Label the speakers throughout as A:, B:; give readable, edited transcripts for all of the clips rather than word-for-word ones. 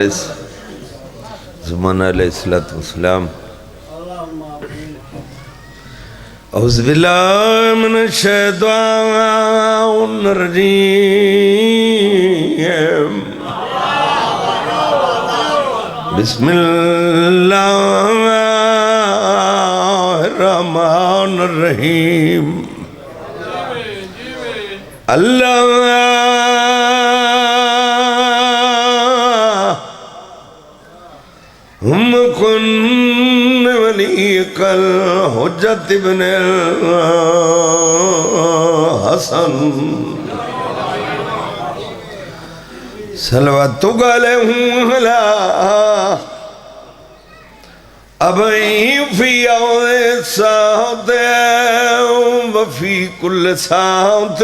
A: زمان علیہ السلام اعوذ باللہ من الشیطان الرجیم بسم اللہ الرحمن الرحیم ہم کن ولیک الحجت ابن الحسن صلواتک علیہ ابئی فی یوم ساعت وفی کل ساعت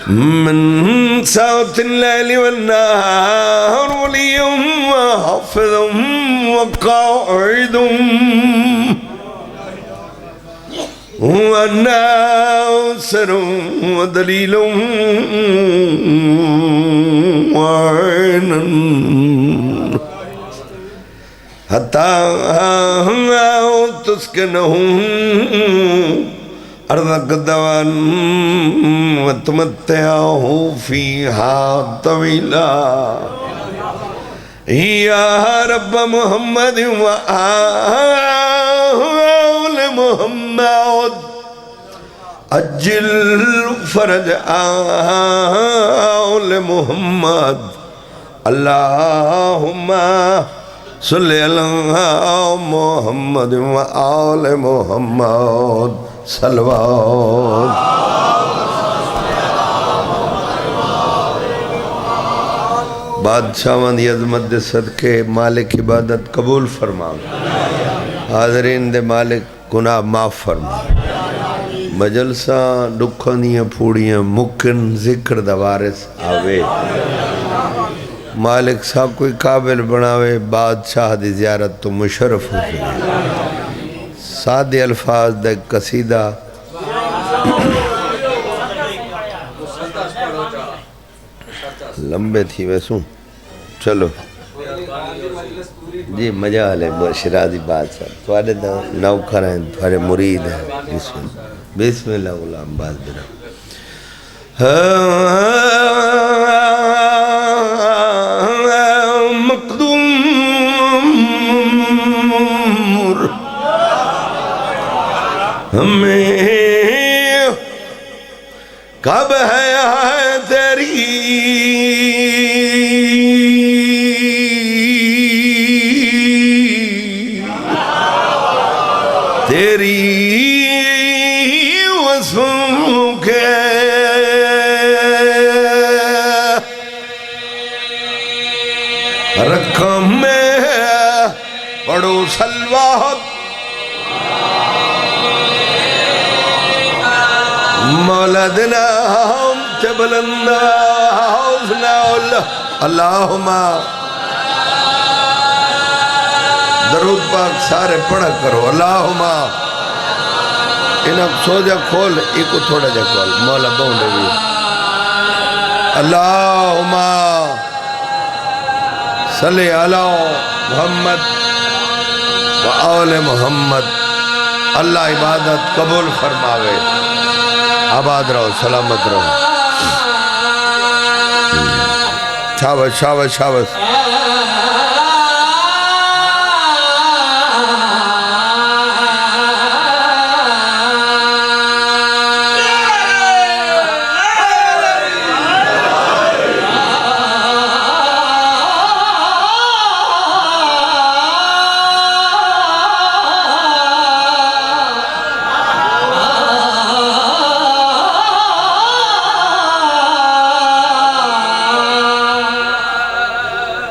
A: من ساعت اللیل والنہار ولیم وحافظ وقاعد وناصر ودلیل وعین حتی تسکنہم ارضک دوان وتمتعہو فیہا طویلا یا رب محمد وآل محمد اجل فرج آل محمد اللہم صلی اللہ محمد وآل محمد صلوات بادشاہان دی عظمت دے صدقے مالک عبادت قبول فرما حاضرین دے مالک گناہ معاف فرما مجلسہ ڈکھنیاں پھوڑیاں مکن ذکر دوارس آوے مالک صاحب کوئی قابل بناوے بادشاہ دی زیارت تو مشرف ہو جائے سادے الفاظ دے قصیدہ لمبے تھی ویسوں چلو جی مجال ہے شرازی بادشاہ تھوڑے نوکر ہیں تھوڑے مرید ہیں بسم اللہ غلام باز برا مقدور ہمیں کب ہے تیری وصفوں کے رقم میں پڑھو صلوات مولا دنا ہم بلند حوصلہ اللہم درود پاک سارے پڑھا کرو اللہم انہاں سو جا کھول ایک تھوڑا جا کھول مولا بہنے بھی اللہم صلی علی محمد و آل محمد اللہ عبادت قبول فرماوے آباد رہو سلامت رہو شابش شابش شابش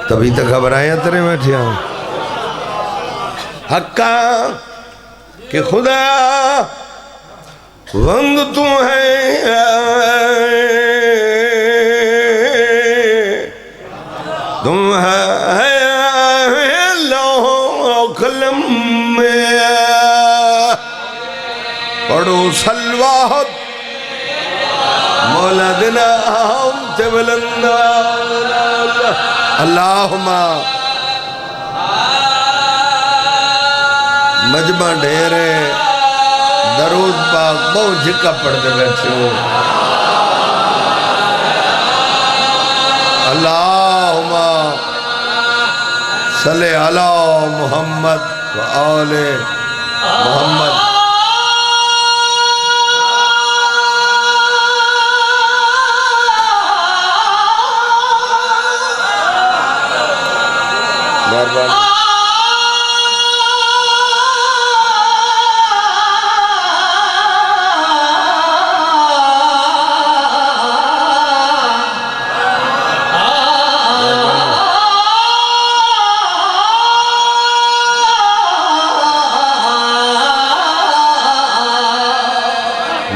A: تبھی تک گھبرائیں تیرے بیٹھے ہوں حقا کہ خدا وند تو ہے تم ہے لوح قلم میں پڑھو صلوات مولا دنا ہم ذات بلند اللہم مجمع ڈھیرے درود پاک بہت جھکا پڑھتے بیٹھے ہو اللہم صلی علی محمد و آل محمد مہربانی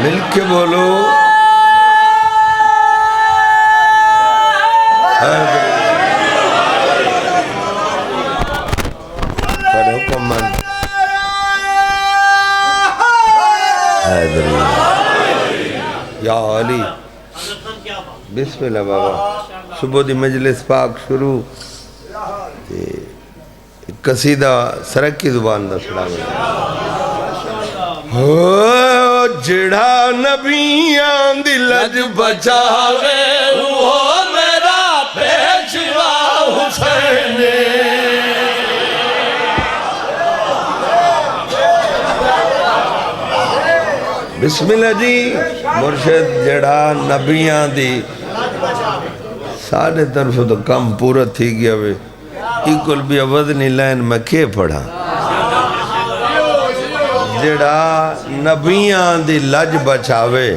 A: مل کے بولو یا علی بسم اللہ بابا صبح دی مجلس پاک شروع قصیدہ سرک کی زبان دا سڑا جڑا نبیاں دی لج بچاوے وہ میرا پیشوا حسین بسم اللہ جی مرشد جڑا نبیاں دی ساڑھے طرف تو کم پورا تھی گیا وے ایکل بھی وزنی لائن میں کھے پڑھا جڑا نبیاں دی لج بچاوے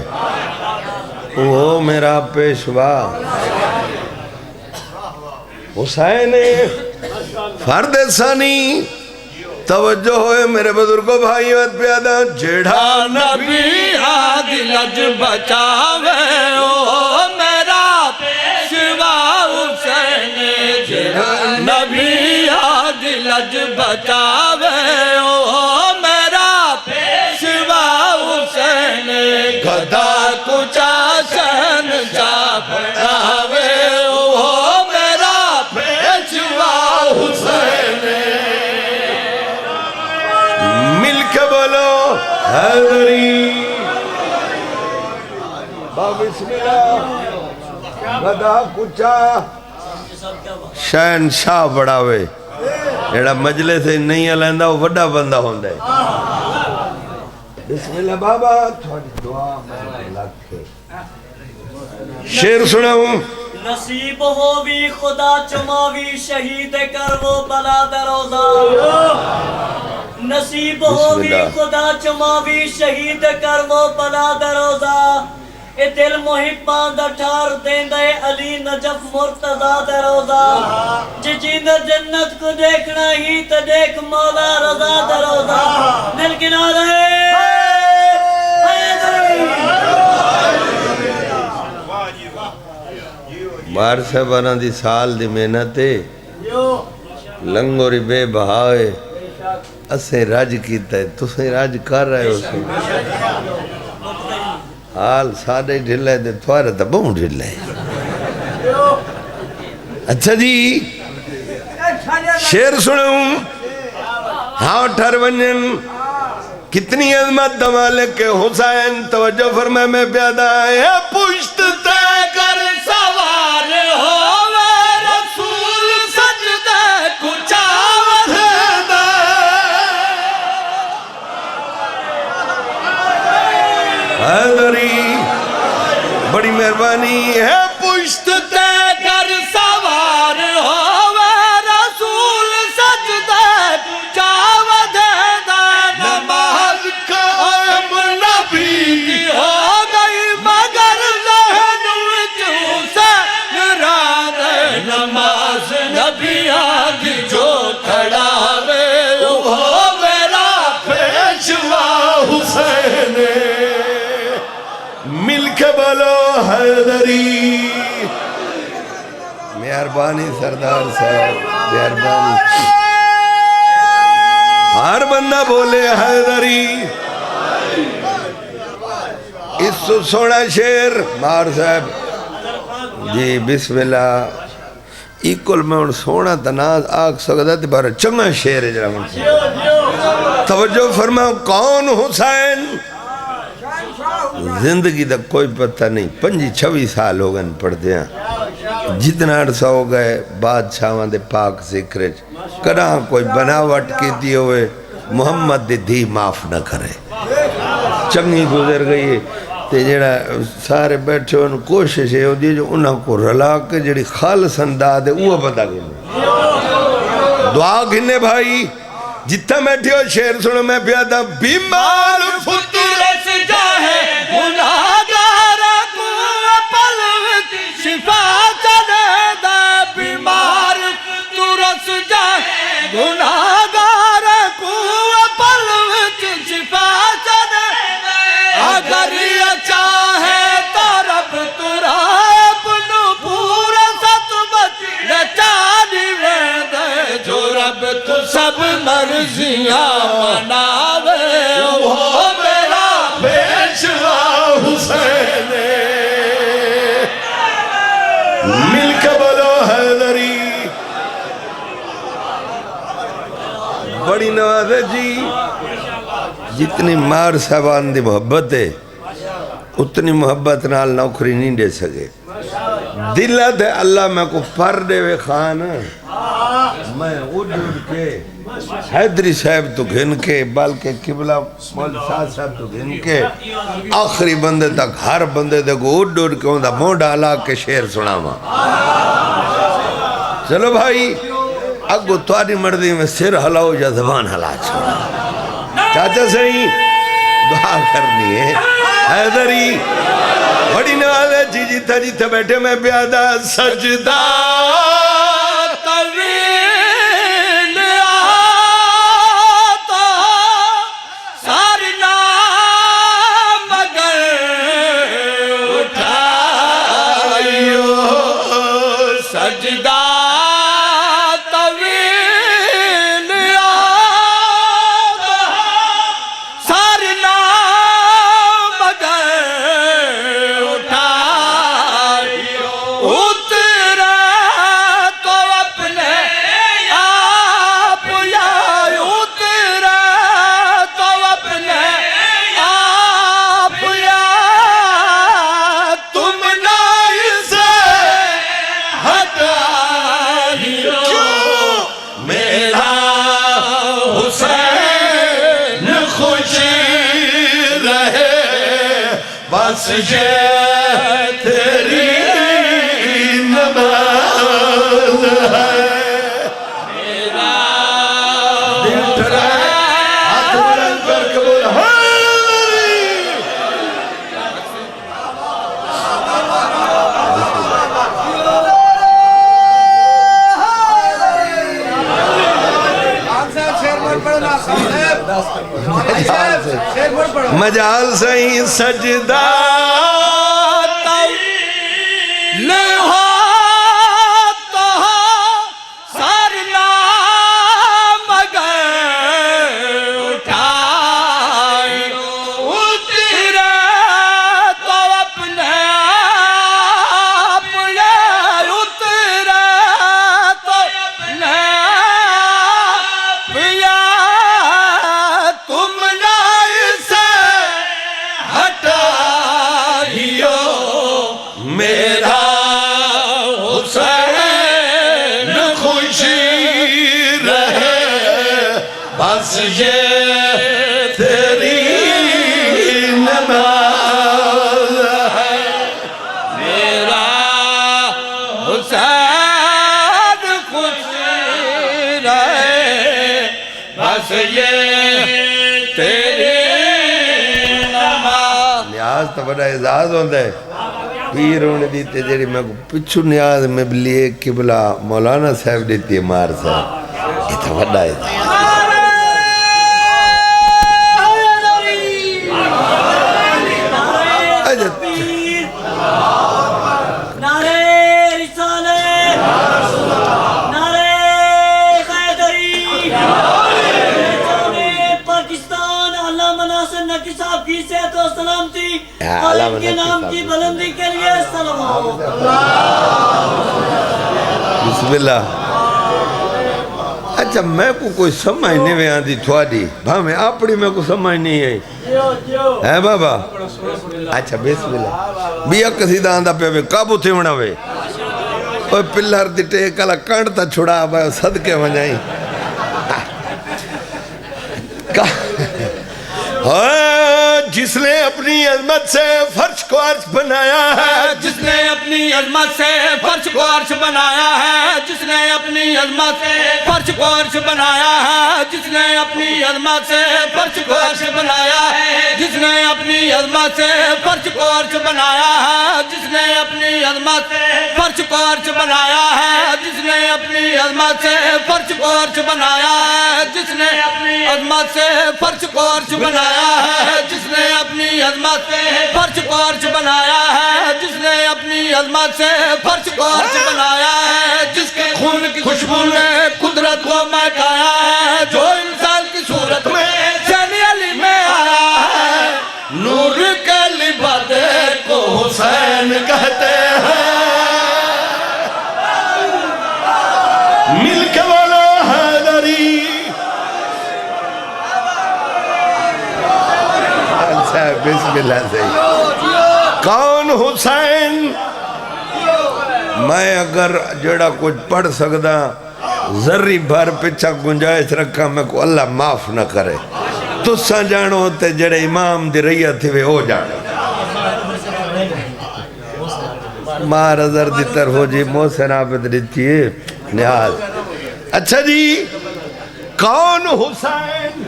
A: وہ میرا پیشوا حسین فرد ثانی توجہ ہوئے میرے بزرگوں بھائیوں پیادہ جڑا
B: نبیاں دی لج بچاوے وہ میرا پیشوا حسین جڑا نبیاں دی لج بچاوے گدا کچا سن جا بڑھاوے وہ میرا پیشوا حسین
A: مل کے بولو حیدری بسم اللہ گدا کچا شہنشاہ بڑھاوے ایڑا مجلے سے نہیں علیندہ وہ وڈا بندہ ہوندے بسم اللہ بابا تھوڑی دعا لکھے شیر سناؤں
C: نصیب ہووی خدا چماوی شہید کر وہ بلا دروزہ نصیب ہووی خدا چماوی شہید کر وہ بلا دروزہ اے دل محبان دا ٹھار دیندے علی نجف مرتضی دروزہ جیند جنت کو دیکھنا ہی تو دیکھ مولا رضا دروزہ دل کنارے
A: مار صاحبانہ دی سال دی محنتے لنگوری بے بہائے اسے راج کیتا ہے تسے راج کر رہے ہو سے حال ساڑھے ڈھل ہے تھوارا تا بہن ڈھل ہے اچھا جی شیر سنوں ہاں ٹھر ونجن کتنی عظمت دمالک کے حسین توجہ فرمائے میں پیادہ ہے پشت تے کر سوار ہووے رسول سجدے کچاوت دے حیدری بڑی مہربانی ہے پشت تے کر سوار ہووے رسول سجدے کچاوت دے نماز قائم نبی کی ہو گئی مگر ذہن وچوں سے نراد نماز نبی آگی جو کھڑا وے وہ میرا پیشوا حسین مل کے بولو حیدری مہربانی سردار صاحب مہربانی ہر بندہ بولے حیدری اس سو سوڑا شیر مار صاحب جی بسم اللہ ایکل میں ان سونا تناز آگ سکتا تھی بارا چنگا شیر ہے جرہ من سے توجہ فرماؤ کون حسین زندگی دا کوئی پتہ نہیں 25-26 سال ہو گئے پڑھتے ہیں جتنا عرصہ ہو گئے بادشاہاں دے پاک ذکر کراں کوئی بناوٹ کی دی ہوئے محمد دی دھی معاف نہ کرے چنگی گزر گئی ہے تے جڑا سارے بیٹھے ان کوشش ہے ہوتی ہے جو انہاں کو رلا کے جڑی خالص انداز ہے وہ بتا گئے دعا گھنے بھائی جتنا بیٹھے ہو شعر سنو میں پیادا بیمار
B: فطرت جاہے گناہگار کو پلوت شفا چلے دا بیمار فطرت جاہے گناہگار کو پلوت شفا چلے اگر یہ چاہے تو رب تراب نو پورا ستبت لچانی ویدے جو رب تو سب مرضیاں مناوے وہ میرا پیشوا حسین
A: مل کے بولو حیدری بڑی نواز ہے جی جتنی مار صاحبان دی محبت ہے اتنی محبت نال نوکری نہیں دے سکے دلت ہے اللہ میں کو پر دے وے خان میں اڑ کے حیدری صاحب تو گھن کے بلکہ قبلہ مول شاہ صاحب تو گھن کے آخری بندے تک ہر بندے دے کو اڑ کے ہوندہ مو ڈالا کے شعر سنا ماں چلو بھائی اگو تواری مردی میں سر ہلاؤ یا زبان ہلا چھوڑا چاچا صحیح دعا کرنی ہے حیدری بڑی نواز ہے جی جیتا جیتا بیٹھے میں بیادہ سجدہ
B: طویل آتا سارنا مگر اٹھائیو سجدہ طویل آتا سارنا مگر اٹھائیو اترا تو اپنے آپ یا اترا تو اپنے آپ یا تم نہ اسے ہٹائیو میرا حسین خوشی رہے بس یہ تیری نماز ہے میرا
A: ہاتھ بلند کر کے بولا حیدری مجال سہی سجدہ
B: طویل ہوتا سارنا مگر اٹھائیو اترا تو اپنے آپ یا اترا تو اپنے آپ یا تم نہ اسے ہٹائیو میرا حسین خوشی رہے بس یہ تیری نماز ہے میرا حسین خوشی رہے بس یہ تیری نماز
A: نیاز تو بڑا اعزاز ہوتا ہے پیر ہونے دیتے جیڑی میں پچھو نیاز میں بلیے قبلہ مولانا صاحب دیتی ہے مار صاحب یہ تو بڑا اعزاز
C: نعرے رسالت نعرے حیدری پاکستان علامہ ناصر نقوی صاحب کی صحت و سلامتی اور ان کے نام کی بلندی کے لیے سلام
A: بسم اللہ. اچھا میں کو کوئی سمجھ نہیں وے آندھی تھوڑی بھامیں اپنی میں کو سمجھ نہیں آئی ہے بابا. اچھا بسم اللہ. بیا قصیدہ آندھا پہ وے قابو تھے ونا وے اوہ پلر دی ٹیکالا کانڈ تا چھڑا بھائی صدقے ونجائیں. جس نے اپنی عظمت سے فرش کو عرش بنایا ہے,
B: جس نے اپنی عظمت سے فرش کو عرش بنایا ہے, جس نے اپنی عظمت سے فرش کو عرش بنایا ہے, جس نے اپنی عظمت سے فرش کو عرش بنایا ہے, جس نے اپنی عظمت سے فرش کو عرش بنایا ہے, جس نے اپنی عظمت سے فرش کو عرش بنایا ہے, جس نے اپنی عظمت سے فرش کو عرش بنایا ہے, جس نے اپنی عظمت سے فرش کو عرش بنایا ہے, جس نے اپنی عظمت سے فرش کو عرش بنایا ہے, جس نے اپنی عظمت سے فرش کو عرش بنایا ہے, جس کے خون کی خوشبو نے قدرت کو مہکایا ہے, جو انسان کی صورت میں حسین علی میں آیا ہے, نور کے لبادے کو حسین کہتے ہیں,
A: ملک والا حیدری. اچھا بسم اللہ سے. کون حسین؟ میں اگر جڑا کچھ پڑھ سکتا ذری بھر پچھا گنجائش رکھا میں کو اللہ معاف نہ کرے. تساں جانو ہوتے جڑے امام دی رئیہ تھی وہ ہو جانے مار ازر دی طرف ہو جی محسن عابد دیتی ہے نیاز. اچھا جی کون حسین؟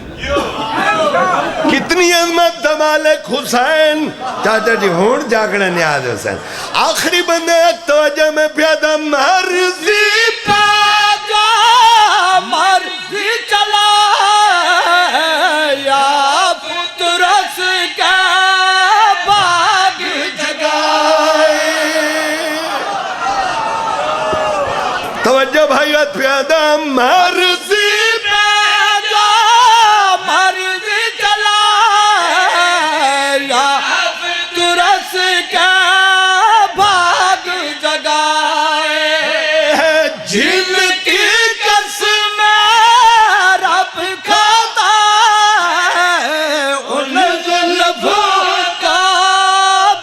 A: کتنی عظمت مالک حسین. چاچا جی ہون جاگنا نیاز حسین. آخری بندے توجہ میں پیادہ مرضی
B: پیدا مرضی چلا یا پترس کا باغ
A: جگائے. توجہ بھائیت پیادہ مرضی
B: پیدا مرضی چلا یا پترس کا باغ جگائے, جن کی قسم رب کھاتا ہے ان زلفوں کا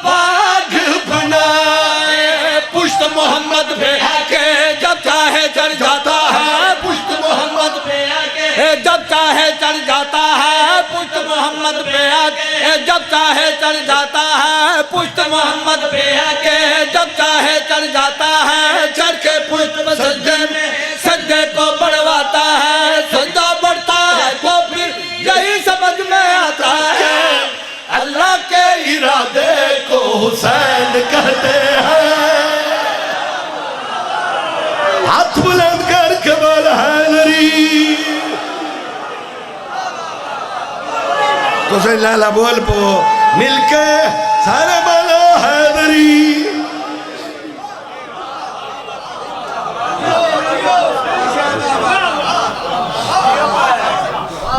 B: باغ بنائے. پشت محمد پہ آکے جب چاہے چڑھ جاتا ہے, پشت محمد پہ آکے جب چاہے چڑھ جاتا ہے, پشت محمد پہ آکے جب چاہے چڑھ جاتا ہے, پشت محمد پہ آکے جب چاہے چڑھ جاتا ہے, چڑھ کے پشت میں سجدے میں سجدے کو بڑھواتا ہے, سجدہ بڑھتا ہے تو پھر یہی سمجھ میں آتا ہے اللہ کے ارادے کو حسین کہتے ہیں.
A: ہاتھ بلند کر کے بول حیدری. تو سے لالا بول پو مل کے سارے بولو حیدری.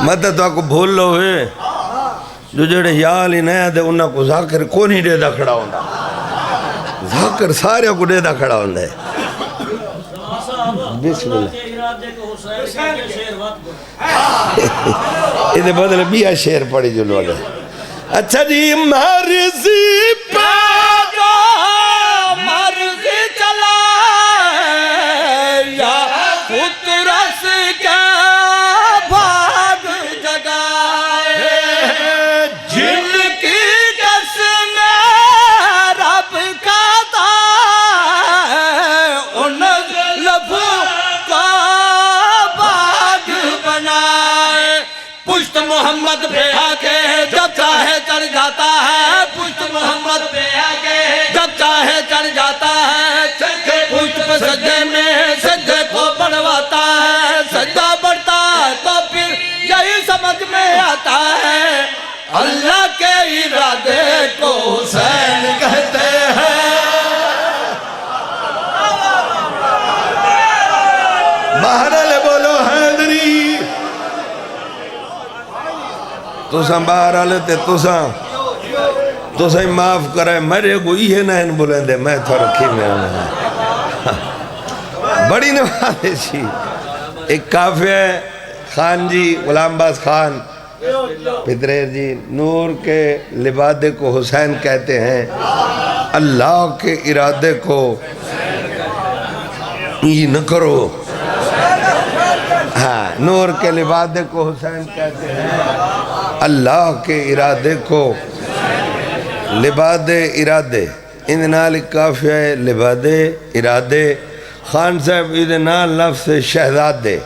A: مدد تو آپ کو بھول لو ہے جو جڑے یال ہی نیا دے انہاں کو ذاکر کون ہی دے دا کھڑا ہوندہ. ذاکر سارے کو دے دا کھڑا ہوندہ ہے. بسم اللہ. ادھے بدل بیا شیر پڑی جو لوگ ہے. اچھا جی مرضی
B: پیدا مرضی چلا یا پترس کا باغ جگائے, جن کی قسم رب کھاتا ہے ان لبوں کا باغ بنائے. پشت محمد پہ آکے جب چاہے چڑھ جاتا ہے, پشت محمد پہ آکے جب چاہے چڑھ جاتا ہے, چڑھ کے پشت پہ سجدے میں سجدے کو بڑھواتا ہے, سجدہ بڑھتا ہے تو پھر یہی سمجھ میں آتا ہے اللہ کے ارادے کو حسین کہتے ہیں.
A: بہرحال بولو حیدری. تساں بہرحال تے تساں معاف کرے میرے کو یہ نہ ان بولیں دے میں تو رکھی میں آنا ہے. بڑی نوازشی ایک کافی ہے خان جی غلام باز خان پدریر جی نور کے لبادے کو حسین کہتے ہیں اللہ کے ارادے کو یہ نہ کرو ہاں نور کے لبادے کو حسین کہتے ہیں اللہ کے ارادے کو لبادے ارادے ان نال کافی ہے لبادے ارادے خان صاحب ادھے نال لفظ شہزادے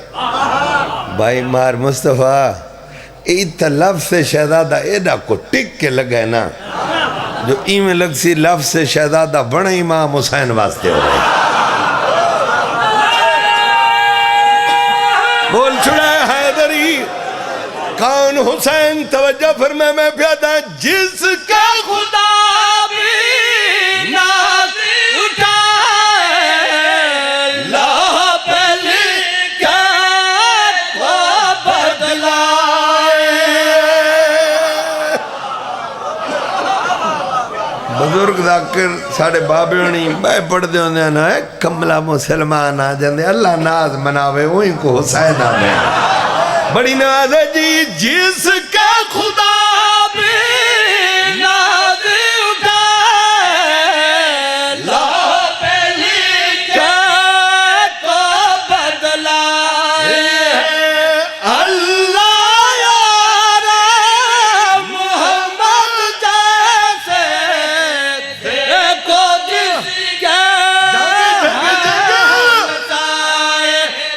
A: بھائی مار مصطفیٰ ایتا لفظ شہزادہ ایڈا کو ٹک کے لگے نا جو ایمیں لگ سی لفظ شہزادہ بڑا امام حسین واسطے ہو رہے بول چھڑا حیدری کون حسین توجہ فرمائے میں پیادہ جس کا خدا بھی ناز بزرگ ذاکر ساڑھے بابے ہونی میں پڑھ دے ہوندے ہیں نا کملہ مسلمان آ جاندے اللہ ناز مناوے وہیں کو حسین آنے بڑی ناز ہے جی جس کا خدا بھی ناز اٹھائے لا پہلی کا کو بدلائے اللہ یارا محمد جیسے دیکھو جس کے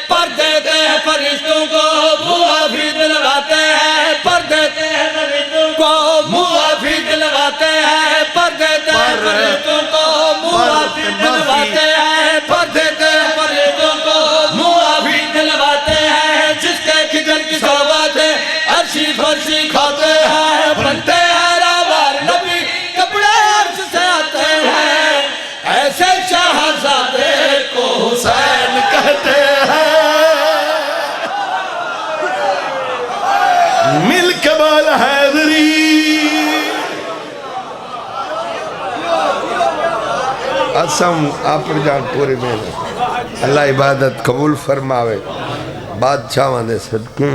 A: پر دیتے ہیں فرشتوں کو معافی دلواتے ہیں پر دیتے ہیں فرشتوں کو معافی دلواتے ہیں پر دیتے ہیں فرشتوں کو معافی دلواتے ہیں پر دیتے ہیں فرشتوں کو معافی دلواتے ہیں جس کے کھجر کی صحبت ہے عرشی فرشی کھاتے ہیں بنتے ہیں راوار نبی کپڑے عرش سے آتے ہیں ایسے شہزادے کو حسین کہتے ہیں مل کے بول حیدری اسم آپر جان پوری میں اللہ عبادت قبول فرماوے بادشاہ واندے صدقوں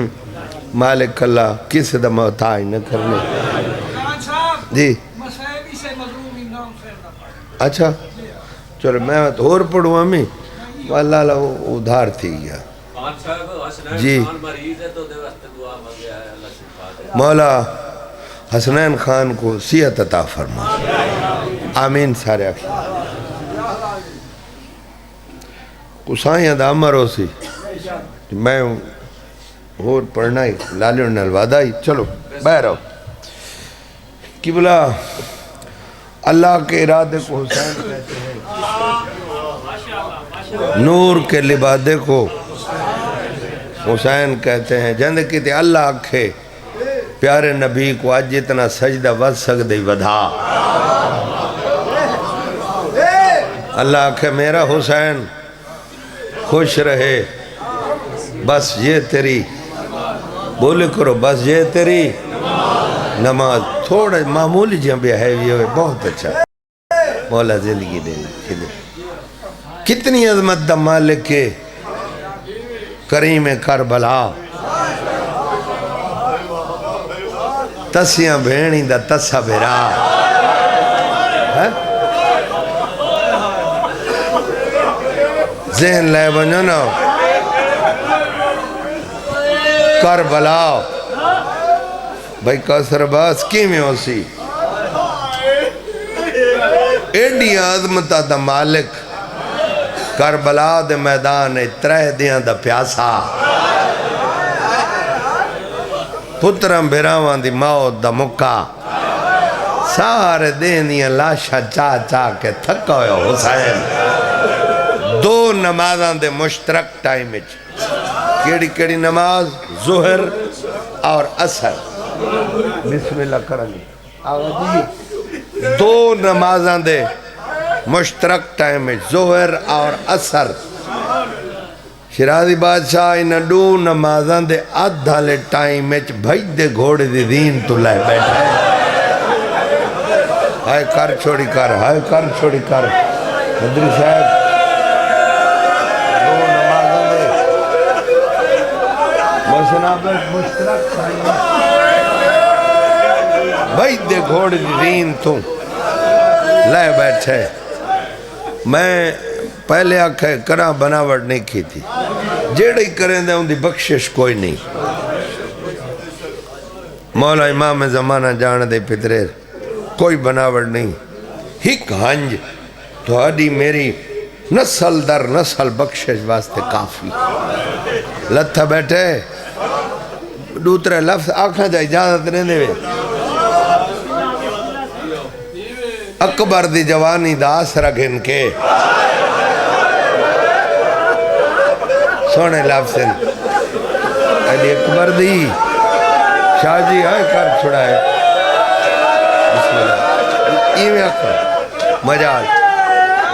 A: مالک اللہ کس دا محتاج نہ کرنے جی اچھا چلو میں اور پڑھوں ہمیں واللہ ادھار تھی گیا جی مولا حسنین خان کو صحت عطا فرما آمین سارے آخر کسائیاں دا عمر ہو سی میں اور پڑھنا ہی لالیوں نلوادہ ہی چلو بہر آؤ قبلہ اللہ کے ارادے کو حسین کہتے ہیں نور کے لبادے کو حسین کہتے ہیں جند کی تھی اللہ آکھے پیارے نبی کو آج جتنا سجدہ ود سکتے ودھا اللہ آکھے میرا حسین خوش رہے بس یہ تیری بولے کرو بس یہ تیری نماز تھوڑا معمولی جہاں بھی ہے یہ بہت اچھا مولا زندگی دے کتنی عظمت دا مالک کے کریم کربلا تسیاں بھینی دا تسا بھرا ذہن لے بنو نا کربلا بھائی کسر باس کی میں ہو سی ایڈی عظمتہ دا مالک کربلا دے میدان ترہ دیاں دا پیاسا پترم بھراوان دی موت دا مکہ سارے دینیاں لاشا چاہ چاہ کے تھکا ہویا حسین دو نمازان دے مشترک ٹائمچ کیڑی کیڑی نماز ظہر اور عصر بسم اللہ کرنگی آگا جی دو نمازان دے مشترک ٹائمچ ظہر اور عصر شرازی بادشاہ انہ دو نمازان دے آدھا لے ٹائمچ بھائی دے گھوڑے دی دین تو لائے بیٹھا ہے ہائے کر چھوڑی کر ہائے کر چھوڑی کر مدری صاحب جناب مشترک بھائی دے گھوڑ رین تو لے بیٹھے میں پہلے آکھے کرا بناوٹ نہیں کی تھی جیڑے کریں دے ان دی بخشش کوئی نہیں مولا امام زمانہ جان دے پترے کوئی بناوٹ نہیں ہک ہنج تو آدھی میری نسل در نسل بخشش واسطے کافی لتھا بیٹھے دوسرے لفظ آنکھاں جا اجازت نہیں دے اکبر دی جوانی دا آسرہ گھن کے سونے لفظ علی اکبر دی شاہ جی آئے کر چھڑائے بسم اللہ ایویں اکبر مجال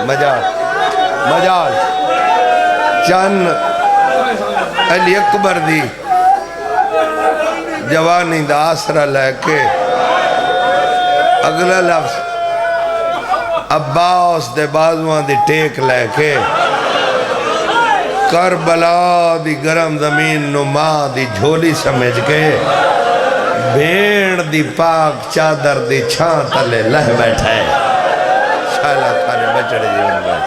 A: مجال مجال چند علی اکبر دی جوانی دا آسرہ لے کے اگلا لفظ عباس دے بازوان دی ٹیک لے کے کربلا دی گرم زمین نو ماں دی جھولی سمجھ کے بھیڑ دی پاک چادر دی چھان تلے لہ بیٹھے شالا تھارے بچڑے جیون میں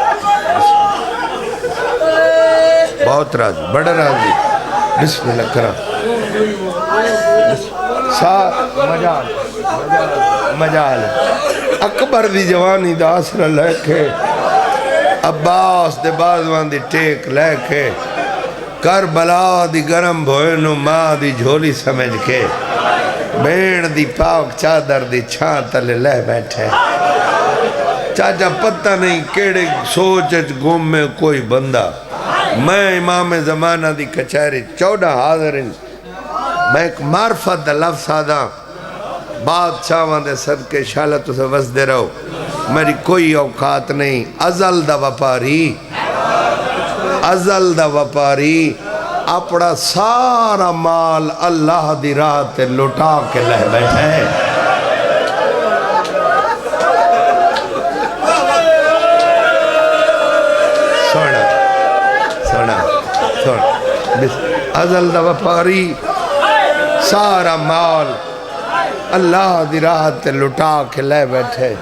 A: بہت راضی بڑا راضی بسم اللہ کرام مجال مجال اکبر دی جوانی دا آسرہ لے کے عباس دے بازوان دی ٹیک لے کے کربلا دی گرم بھوئنو ماں دی جھولی سمجھ کے بھیڑ دی پاک چادر دی چھان تلے لے بیٹھے چاچا پتہ نہیں کیڑے سوچ گم میں کوئی بندہ میں امام زمانہ دی کچھاری 14 حاضرین میں ایک معرفت دا لفظ آدھا بادشاہاں دے صدقے شالت اسے وز دے رہو میری کوئی اوقات نہیں ازل دا وپاری اپنا سارا مال اللہ دی راہ تے لٹا کے لہ بیٹھے سونا ازل دا وپاری سارا مال اللہ دی راہ تے لٹا کے لے بیٹھے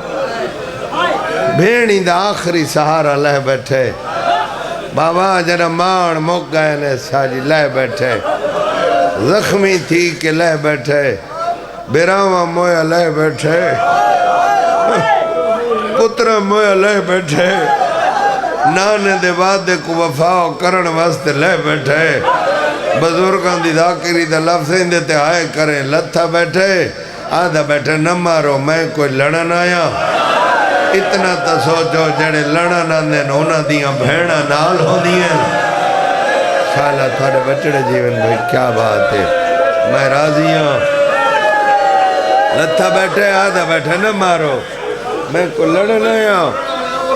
A: بھیڑی دا آخری سہارا لے بیٹھے بابا جنہ مان مک گئے نے ساجی لے بیٹھے زخمی تھی کہ لے بیٹھے بیراوہ مویا لے بیٹھے پترہ مویا لے بیٹھے نانے دے وعدے کو وفاو کرن واسطے لے بیٹھے بزرگاں دی ذاکری دا لفظیں دیتے آئے کریں لتھا بیٹھے آدھا بیٹھے نہ مارو میں کوئی لڑن آیا اتنا تا سوچو جڑے لڑن آندے نونا دیاں بھیڑا نال ہو دیاں شالا تھوڑے بچڑے جیون بھائی کیا بات ہے میں راضی ہوں لتھا بیٹھے آدھا بیٹھے نہ مارو میں کوئی لڑن آیا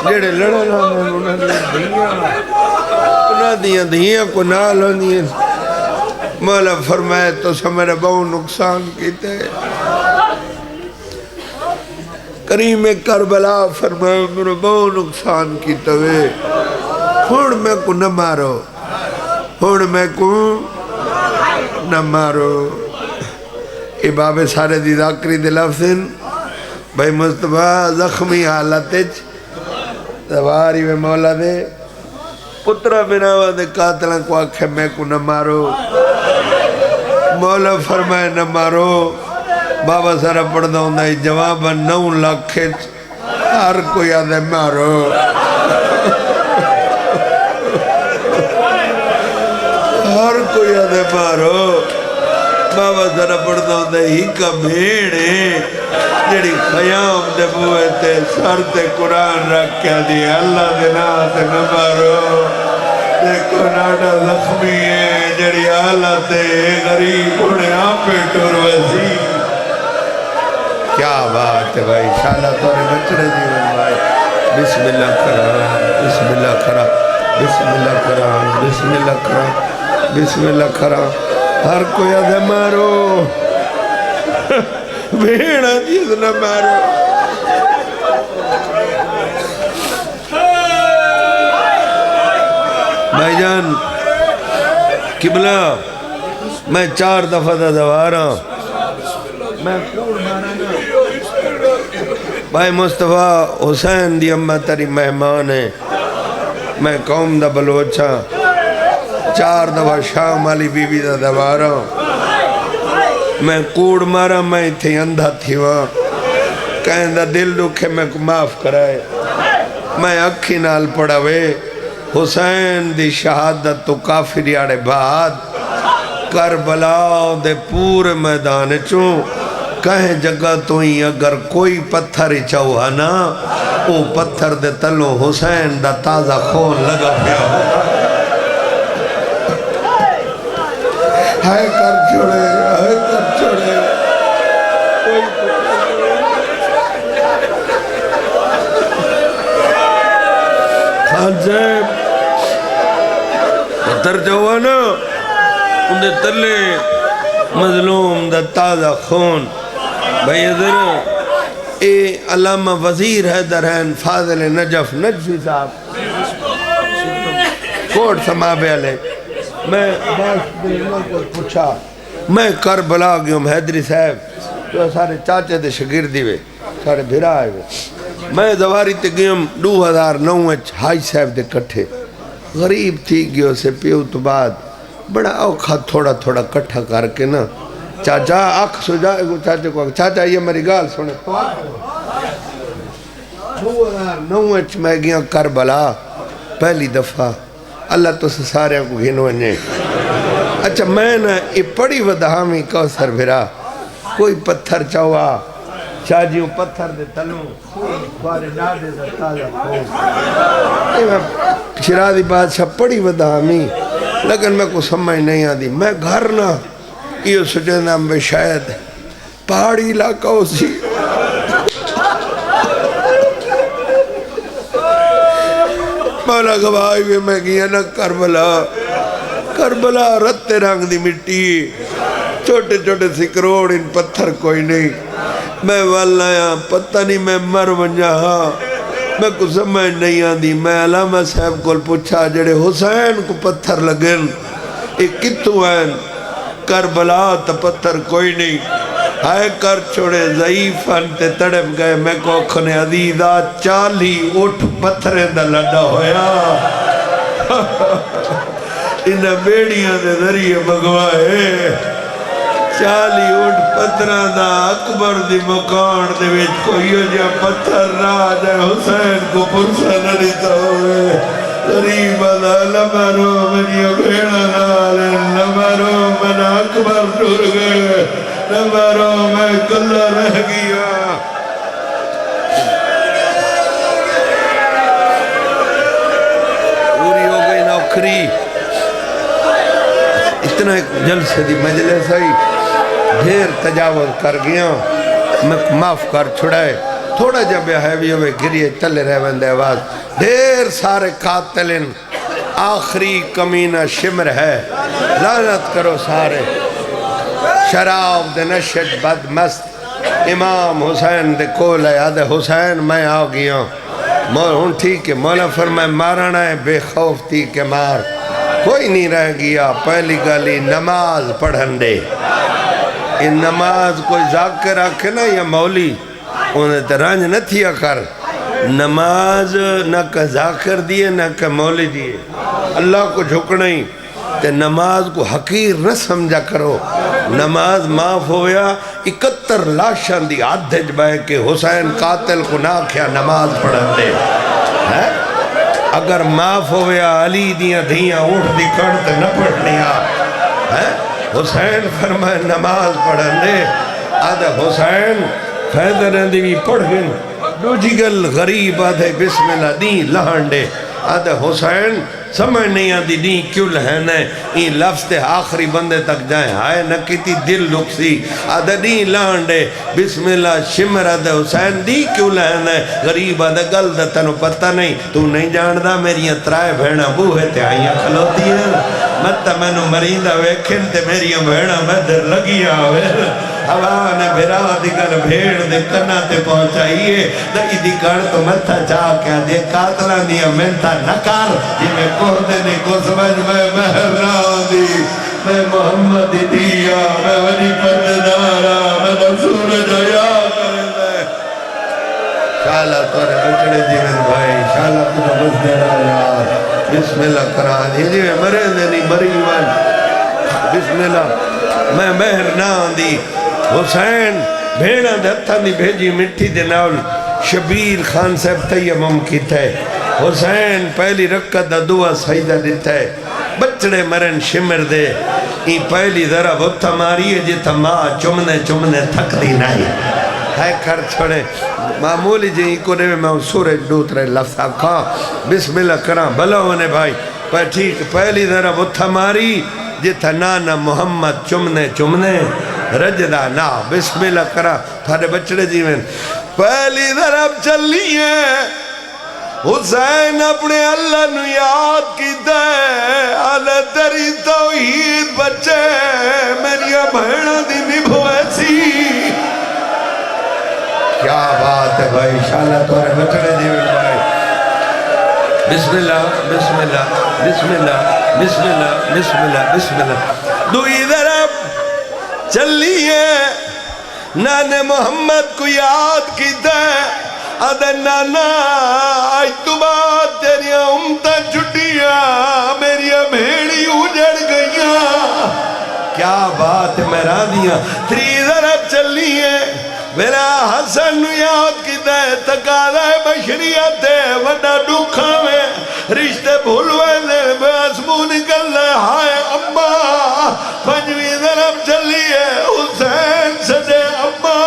A: جڑے لڑن آندے نونا دیاں دیاں کو نال ہو دیاں مولا فرمائے تو سمیرے بہو نقصان کیتے کریم کربلا فرمائے میرے بہو نقصان کیتے ہوئے ہون میں کو نہ مارو ہون میں کو نہ مارو اے بابے سارے دی ذاکری دے لفظن بھائی مصطفیٰ زخمی حالتج دواری میں مولا دے پترہ بناوہ دے قاتلہ کو آکھے میں کو نہ مارو مولا فرمائے نہ مارو بابا سارا پڑھنا ہوں دائی جوابا 9 لاکھ ہر کوئی آدھے مارو ہر کوئی آدھے مارو بابا سارا پڑھنا ہوں دائی ہی کا بھیڑے جڑی خیام دے بوئے تے سر تے قرآن رکھ کے دی اللہ دے ناتے نہ مارو دیکھو ناٹا زخمی ہے جڑی حالت غریب انہیں آپے ٹور وزی کیا بات ہے بھائی شالا تورے بچڑے جیون بھائی بسم اللہ کرام بسم اللہ کرام بسم اللہ کرام بسم اللہ کرام بسم اللہ کرام ہر کوئی آدھے مارو بھیڑا چیز نہ مارو بھائی جان قبلہ میں 4 دفعہ دا دوارا میں کوڑ مارا نا بھائی مصطفیٰ حسین دی امہ تری مہمان ہے میں قوم دا بلوچا 4 دفعہ شام علی بی بی دا دوارا میں کوڑ مارا میں تھی اندھا تھی وہاں کہیں دا دل دکھے میں کو معاف کرائے میں اکھی نال پڑا وے حسین دی شہادت تو کافری آڑے بعد کربلا دے پورے میدان چوں کہیں جگہ تو ہی اگر کوئی پتھر ہی چاہوا نا وہ پتھر دے تلوں حسین دا تازہ خون لگا پیا ہائے کر چھوڑے خان صاحب پتھر چاہوا نا اندھے تلے مظلوم دا تازہ خون بھائی ادھر اے علامہ وزیر حیدر ہیں فاضل نجف نجفی صاحب کوٹ سمابے علیہ میں باش دلوں کو پوچھا میں کربلا گیوں حیدری صاحب جو سارے چاچے دے شگردی وے سارے بھرا آئے وے میں دواری تے گیوں 2009 ہائی صاحب دے کٹھے غریب تھی گیوں سے پیو تو بعد بڑا اوکھا تھوڑا تھوڑا کٹھا کر کے نا چاچا آنکھ سو جائے گو چاچے کو چاچا یہ میری گال سنے 2009 میں گیا کربلا پہلی دفعہ اللہ تو سے سارے کو گھنونے اچھا میں نا یہ پڑی ودہامی کوثر بھرا کوئی پتھر چاہوا چاجیوں پتھر دے تلوں بارے نادے دا تازہ خون شرازی بادشاہ پڑی ودہامی لیکن میں کو سمجھ نہیں آدھی میں گھر نہ یہ سوچے نام میں شاید پہاڑی علاقہ ہو سی مولا گواہی بھی میں گیا نا کربلا رتے رنگ دی مٹی چھوٹے چھوٹے سی کروڑ ان پتھر کوئی نہیں میں والا پتہ نہیں میں مر ونجا ہاں میں کو سمجھ نہیں آدھی میں علامہ صاحب کو پوچھا جڑے حسین کو پتھر لگن ایک کتو ہیں کربلا تا پتھر کوئی نہیں ہائے کر چھوڑے ضعیفن تے تڑپ گئے میں کو کھنے عزیزہ 40 اٹھ پتھریں دا لڑا ہویا انہیں بیڑیاں دے ذریعے بگوائے 40 اٹھ پتھرہ دا اکبر دی مکان دے ویچ کوئی جا پتھر راہ جائے حسین کو پرسہ نریتا ہوئے غریب دا لمرو منی بھیڑا نالے لمرو من اکبر ٹور گئے لمرو میں کلہ رہ گیا پوری ہو گئی نوکری اتنا ایک جلسے دی مجلس آئی ڈھیر تجاوز کر گیا میں معاف کر چھڑائے تھوڑا جب ہیوی ہوئے گریے چلے رہ بندے آواز ڈھیر سارے قاتلن آخری کمینہ شمر ہے لعنت کرو سارے شراب دے نشد بد مست امام حسین دے کول ہے یاد حسین میں آ گیا ہوں ٹھیک ہے مولا فرمائے مارنا ہے بے خوف تھی کہ مار کوئی نہیں رہ گیا پہلی گالی نماز پڑھن دے ان نماز کوئی ذاکر رکھے نا یا مولی انہیں ترانج نہ تھیا کر نماز نہ کہ ذاکر دیئے نہ کہ مولی دیئے اللہ کو جھکنا ہی تے نماز کو حقیر نہ سمجھا کرو نماز معاف ہویا 71 لاشاں دی عدج بائے کہ حسین قاتل کو نہ کیا نماز پڑھن دے اگر معاف ہویا علی دیاں دھیاں اٹھ دی کڑتے نہ پڑھنیا حسین فرمائے نماز پڑھن دے آدھے حسین فیدر اندھی بھی پڑھ گئن دو جگل غریب آدھے بسم اللہ دین لہن دے آدھے حسین سمجھ نہیں آدھی دین کیوں لہن ہے این لفظ تے آخری بندے تک جائیں ہائے نہ کیتی دل لکسی آدھے دین لہن دے بسم اللہ شمر آدھے حسین دین کیوں لہن ہے غریب آدھے گل دے تنو پتہ نہیں تو نہیں جاندہ میری ترائے بھیڑا بوہے تے آئیاں کھلوتی ہیں مت مینو مریندہ ویکھن تے میری بھیڑا مدر لگی آوے ہوا نے بھیرا دیگر بھیڑ دے کنا تے پہنچائیے دائی دیگر تو متھا چاہ کیا دے قاتلہ دیا منتا نکار جی میں کوہ دینے کو سمجھ میں مہر راہ دی میں محمد دی گیا میں ولی پرددارا میں سورج یاد کرے شالا تورے بچڑے جیون بھائی شالا تورے بس دینا یار بسم اللہ قرآن یہ جی میں مرے دینی مری ون بسم اللہ میں مہر نہ دی حسین بھیڑا دھتا دی بھیجی مٹھی دے ناول شبیر خان صاحب تیمم کی تھے حسین پہلی رکعت دا دعا سجدہ دیتا ہے بچڑے مرن شمر دے این پہلی ذرا بھتا ماری ہے جیتا ماں چمنے چمنے تھک دی نہیں ہے کر چھوڑے معمولی جی کو نے میں سورج دوت رہے لفظ آکھا بسم اللہ کرام بھلا ہونے بھائی پر ٹھیک پہلی ذرا بھتا ماری جیتا نانا محمد چمنے چمنے رجدہ نا بسم اللہ کرام تھارے بچڑے جیون پہلی ذرا چلی ہے حسین اپنے اللہ نو یاد کی دے آلہ تری توحید بچے میری بھیڑا دی نبھو ایسی کیا بات ہے بھائی انشاءاللہ تمہارے بچڑے جیون بھائی بسم اللہ بسم اللہ بسم اللہ بسم اللہ بسم اللہ بسم اللہ دو ادھر اب چلیے نانے محمد کو یاد کی دے آدھے نانا آج تو بات تیری امتہ چھٹیاں میری بھیڑی اجڑ گئیاں کیا بات ہے میں راضیاں تری ضرب چلی ہے میرا حسن یاد کی دے تقاضہ بشریت ہے وڈا ڈکھا میں رشتے بھولوے دے بے اسمو نکل لے ہائے اممہ پنجوی ضرب چلی ہے حسین سدے اممہ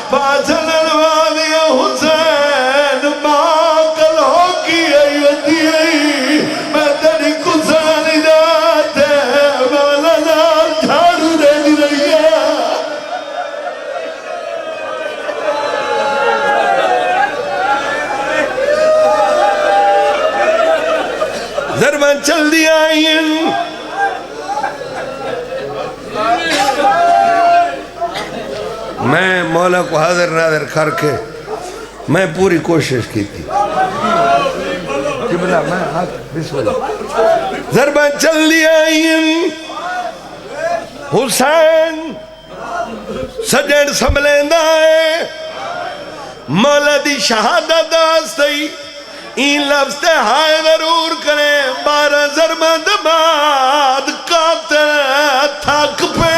A: پاسن الوادی حسین ماں کل ہو کی ایوتی ہے میں تیری کسانی جاتے مولا نال جھاڑو دے دی رہی ہے ضربان چل دیا آئین میں مولا کو حاضر ناظر کر کے میں پوری کوشش کی تھی ضربان چل دیا آئین حسین سجن سملیندہ ہے مولا دی شہادت آستی این لفظ تے ہائے ضرور کریں 12 ضربہ دماد قاتل تھک پہ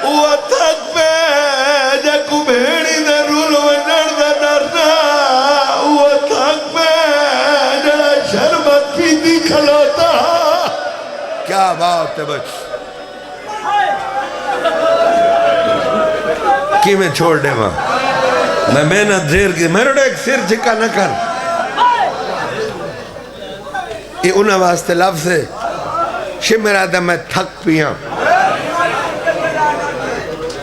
A: وہ تھک پہ جکو بھیڑی دے رول ونڈر دے ڈرنا وہ تھک پہ جڑا شربت پیتی کھلوتا کیا بات ہے بچ کی میں چھوڑ دے ماں میں محنت زیر کی میں روڑے ایک سر جھکا نہ کر یہ انہا واسطے لفظ ہے شمر آدھا میں تھک پیاں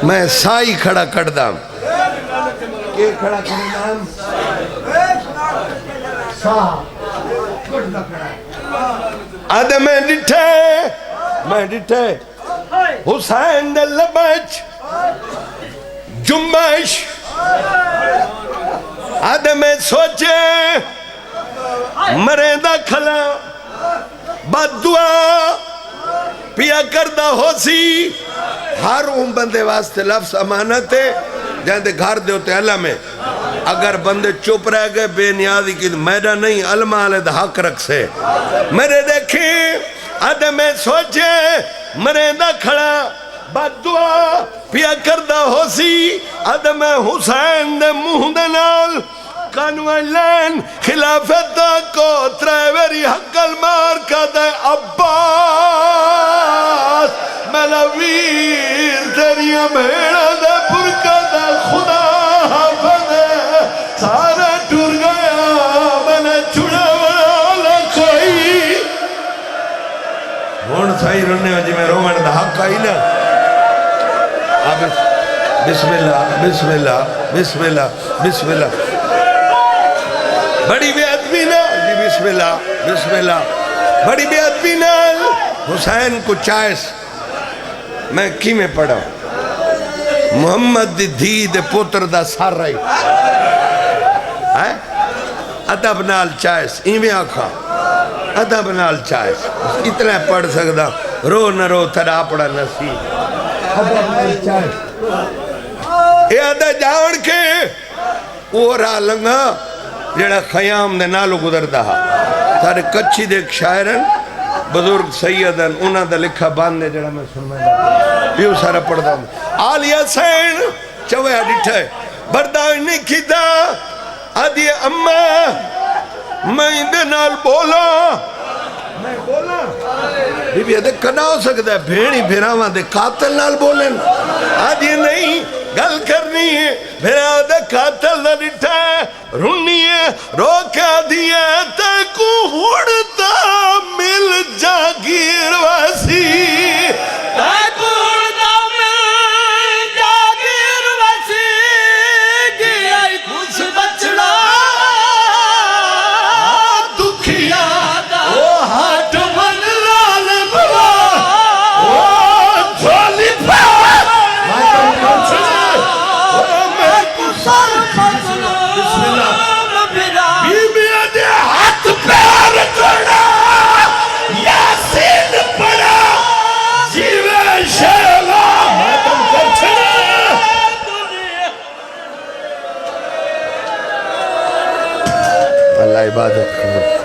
A: میں سائی کھڑا کر دام کہ کھڑا کر دام آدھا میں ڈٹھے حسین دے لبچ جنبش آدھے میں سوچے مرے کھلا بد دعا پیا کردہ ہو سی ہر بندے واسطے لفظ امانت ہے جہاں دے گھر دے ہوتے اللہ میں اگر بندے چپ رہ گئے بے نیازی کی میرا نہیں علمہ علیہ دا حق رکھ سے میرے دیکھیں آدھے میں سوچے مرے کھلا بد دعا پیا کردہ ہو سی آدھے حسین دے منہ دے نال کانوائے لین خلافت کو تریوری حق المار کا دے عباس ملویر تیریاں بھیڑا دے پرکا دے خدا حافظ سارا ٹور گیا میں نے چھوڑا والا کوئی ہون سائی رننے وجہ میں رومن دا حق آئی نا بسم اللہ بسم اللہ بسم اللہ بسم اللہ بڑی بے ادبی نا جی بسم اللہ بسم اللہ بڑی بے ادبی نا حسین کو چائس میں کی میں پڑھا محمد دی دھی دے پوتر دا سار رہی ادب نال چائس ایویں آکھا ادب نال چائس اتنا پڑھ سکتا رو نہ رو تھڑا اپڑا نصیب اے آدھا جاؤڑ کے وہ راہ لنگا جڑا خیام دے نالو گزر دہا سارے کچھی دے ایک شاعرن بزرگ سیدن انہاں دا لکھا باندے جڑا میں سنمائے بیو سارا پڑھ دا آلیہ سین چوے ڈٹھے برداشت نہیں کیتا آدھی اممہ میں اندے نال بولا میں بولا بی بی ادھے کنا ہو سکتا ہے بھیڑی بھیراوان دے قاتل نال بولن آدھی نہیں گل کرنی ہے بھیرا دے قاتل نہ ڈٹھا ہے رونی ہے روکا دیا تے کو ہوڑتا مل جاگیر واسی تے کو ہوڑتا مل جاگیر واسی گیا کچھ بچڑا دکھیا دا او ہاتھ من لال بلا او جھولی پا اللہ عبادت کرو